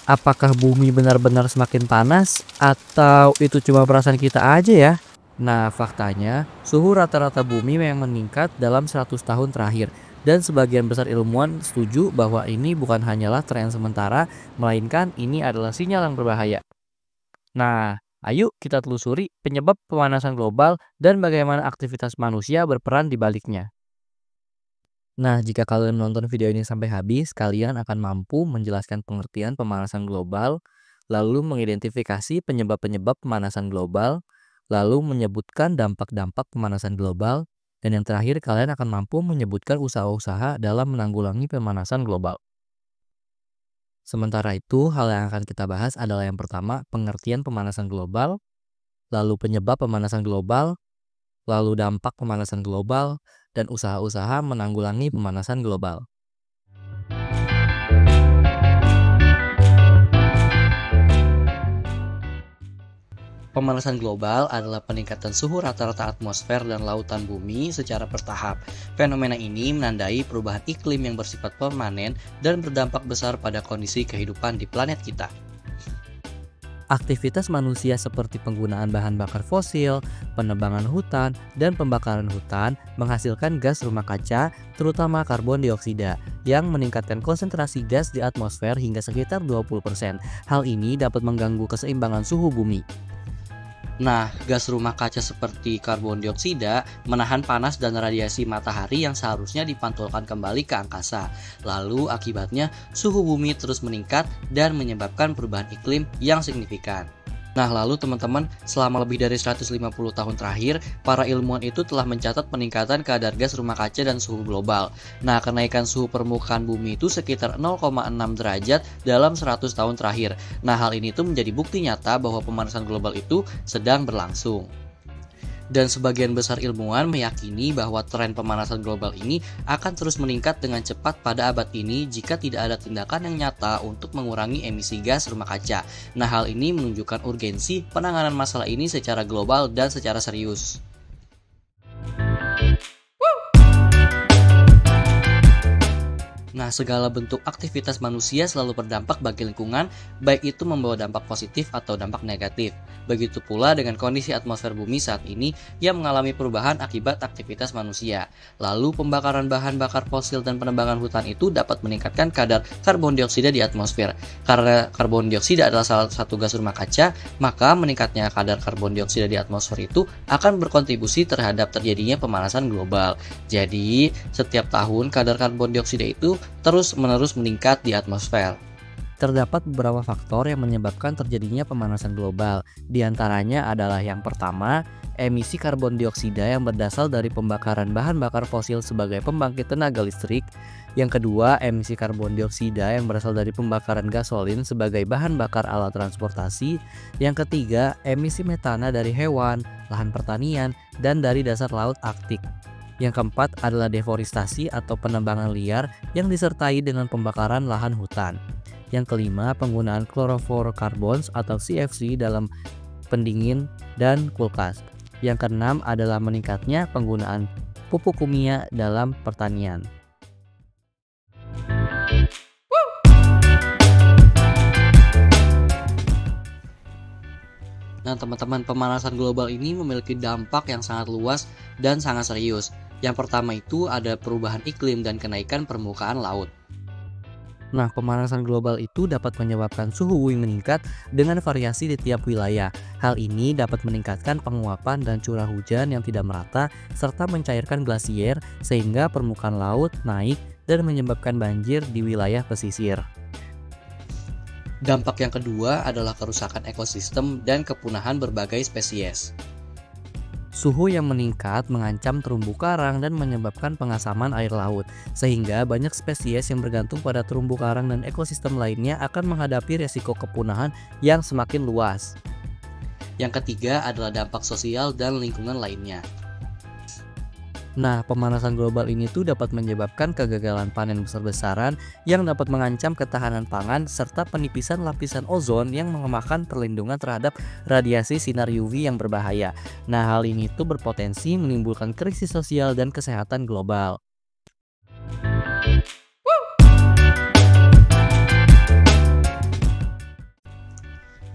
Apakah bumi benar-benar semakin panas atau itu cuma perasaan kita aja ya? Nah, faktanya suhu rata-rata bumi memang meningkat dalam 100 tahun terakhir. Dan sebagian besar ilmuwan setuju bahwa ini bukan hanyalah tren sementara, melainkan ini adalah sinyal yang berbahaya. Nah, ayo kita telusuri penyebab pemanasan global dan bagaimana aktivitas manusia berperan di baliknya. Nah, jika kalian menonton video ini sampai habis, kalian akan mampu menjelaskan pengertian pemanasan global, lalu mengidentifikasi penyebab-penyebab pemanasan global, lalu menyebutkan dampak-dampak pemanasan global, dan yang terakhir kalian akan mampu menyebutkan usaha-usaha dalam menanggulangi pemanasan global. Sementara itu, hal yang akan kita bahas adalah yang pertama, pengertian pemanasan global, lalu penyebab pemanasan global, lalu dampak pemanasan global, dan usaha-usaha menanggulangi pemanasan global. Pemanasan global adalah peningkatan suhu rata-rata atmosfer dan lautan bumi secara bertahap. Fenomena ini menandai perubahan iklim yang bersifat permanen dan berdampak besar pada kondisi kehidupan di planet kita. Aktivitas manusia seperti penggunaan bahan bakar fosil, penebangan hutan, dan pembakaran hutan menghasilkan gas rumah kaca, terutama karbon dioksida, yang meningkatkan konsentrasi gas di atmosfer hingga sekitar 20%. Hal ini dapat mengganggu keseimbangan suhu bumi. Nah, gas rumah kaca seperti karbon dioksida menahan panas dan radiasi matahari yang seharusnya dipantulkan kembali ke angkasa. Lalu akibatnya suhu bumi terus meningkat dan menyebabkan perubahan iklim yang signifikan. Nah, lalu teman-teman, selama lebih dari 150 tahun terakhir, para ilmuwan itu telah mencatat peningkatan kadar gas rumah kaca dan suhu global. Nah, kenaikan suhu permukaan bumi itu sekitar 0,6 derajat dalam 100 tahun terakhir. Nah, hal ini tuh menjadi bukti nyata bahwa pemanasan global itu sedang berlangsung. Dan sebagian besar ilmuwan meyakini bahwa tren pemanasan global ini akan terus meningkat dengan cepat pada abad ini jika tidak ada tindakan yang nyata untuk mengurangi emisi gas rumah kaca. Nah, hal ini menunjukkan urgensi penanganan masalah ini secara global dan secara serius. Nah, segala bentuk aktivitas manusia selalu berdampak bagi lingkungan, baik itu membawa dampak positif atau dampak negatif. Begitu pula dengan kondisi atmosfer bumi saat ini yang mengalami perubahan akibat aktivitas manusia. Lalu, pembakaran bahan bakar fosil dan penebangan hutan itu dapat meningkatkan kadar karbon dioksida di atmosfer. Karena karbon dioksida adalah salah satu gas rumah kaca, maka meningkatnya kadar karbon dioksida di atmosfer itu akan berkontribusi terhadap terjadinya pemanasan global. Jadi, setiap tahun kadar karbon dioksida itu terus-menerus meningkat di atmosfer. Terdapat beberapa faktor yang menyebabkan terjadinya pemanasan global. Di antaranya adalah yang pertama, emisi karbon dioksida yang berasal dari pembakaran bahan bakar fosil sebagai pembangkit tenaga listrik. Yang kedua, emisi karbon dioksida yang berasal dari pembakaran gasolin sebagai bahan bakar alat transportasi. Yang ketiga, emisi metana dari hewan, lahan pertanian, dan dari dasar laut Arktik. Yang keempat adalah deforestasi atau penebangan liar yang disertai dengan pembakaran lahan hutan. Yang kelima, penggunaan chlorofluorocarbons atau CFC dalam pendingin dan kulkas. Yang keenam adalah meningkatnya penggunaan pupuk kimia dalam pertanian. Nah, teman-teman, pemanasan global ini memiliki dampak yang sangat luas dan sangat serius. Yang pertama itu ada perubahan iklim dan kenaikan permukaan laut. Nah, pemanasan global itu dapat menyebabkan suhu bumi meningkat dengan variasi di tiap wilayah. Hal ini dapat meningkatkan penguapan dan curah hujan yang tidak merata serta mencairkan glasier sehingga permukaan laut naik dan menyebabkan banjir di wilayah pesisir. Dampak yang kedua adalah kerusakan ekosistem dan kepunahan berbagai spesies. Suhu yang meningkat mengancam terumbu karang dan menyebabkan pengasaman air laut, sehingga banyak spesies yang bergantung pada terumbu karang dan ekosistem lainnya akan menghadapi resiko kepunahan yang semakin luas. Yang ketiga adalah dampak sosial dan lingkungan lainnya. Nah, pemanasan global ini tuh dapat menyebabkan kegagalan panen besar-besaran yang dapat mengancam ketahanan pangan serta penipisan lapisan ozon yang melemahkan perlindungan terhadap radiasi sinar UV yang berbahaya. Nah, hal ini tuh berpotensi menimbulkan krisis sosial dan kesehatan global.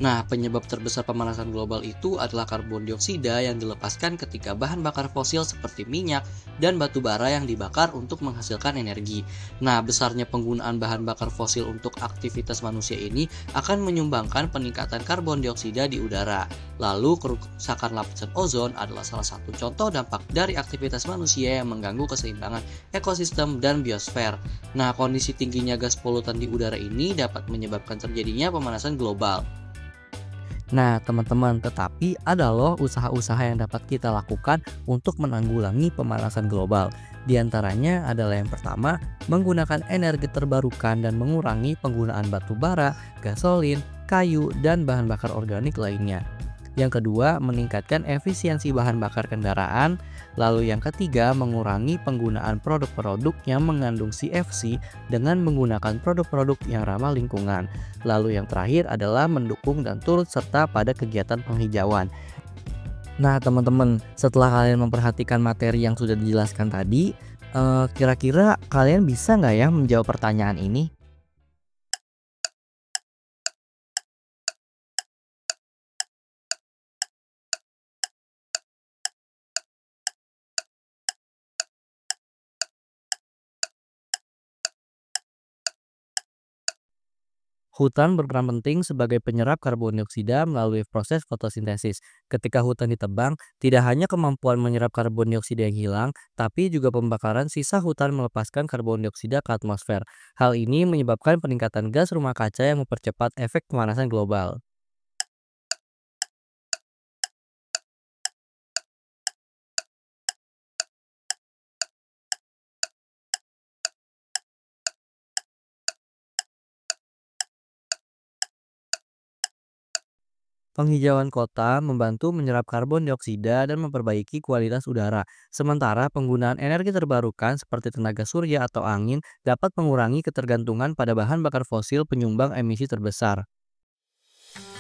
Nah, penyebab terbesar pemanasan global itu adalah karbon dioksida yang dilepaskan ketika bahan bakar fosil seperti minyak dan batu bara yang dibakar untuk menghasilkan energi. Nah, besarnya penggunaan bahan bakar fosil untuk aktivitas manusia ini akan menyumbangkan peningkatan karbon dioksida di udara. Lalu, kerusakan lapisan ozon adalah salah satu contoh dampak dari aktivitas manusia yang mengganggu keseimbangan ekosistem dan biosfer. Nah, kondisi tingginya gas polutan di udara ini dapat menyebabkan terjadinya pemanasan global. Nah, teman-teman, tetapi ada loh usaha-usaha yang dapat kita lakukan untuk menanggulangi pemanasan global. Di antaranya adalah yang pertama, menggunakan energi terbarukan dan mengurangi penggunaan batu bara, gasolin, kayu, dan bahan bakar organik lainnya. Yang kedua, meningkatkan efisiensi bahan bakar kendaraan. Lalu yang ketiga, mengurangi penggunaan produk-produk yang mengandung CFC dengan menggunakan produk-produk yang ramah lingkungan. Lalu yang terakhir adalah mendukung dan turut serta pada kegiatan penghijauan. Nah, teman-teman, setelah kalian memperhatikan materi yang sudah dijelaskan tadi, kira-kira kalian bisa nggak ya menjawab pertanyaan ini? Hutan berperan penting sebagai penyerap karbon dioksida melalui proses fotosintesis. Ketika hutan ditebang, tidak hanya kemampuan menyerap karbon dioksida yang hilang, tapi juga pembakaran sisa hutan melepaskan karbon dioksida ke atmosfer. Hal ini menyebabkan peningkatan gas rumah kaca yang mempercepat efek pemanasan global. Penghijauan kota membantu menyerap karbon dioksida dan memperbaiki kualitas udara. Sementara penggunaan energi terbarukan seperti tenaga surya atau angin dapat mengurangi ketergantungan pada bahan bakar fosil penyumbang emisi terbesar.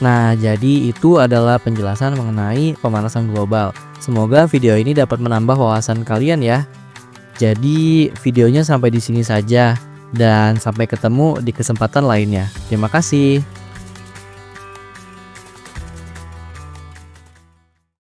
Nah, jadi itu adalah penjelasan mengenai pemanasan global. Semoga video ini dapat menambah wawasan kalian ya. Jadi, videonya sampai di sini saja dan sampai ketemu di kesempatan lainnya. Terima kasih.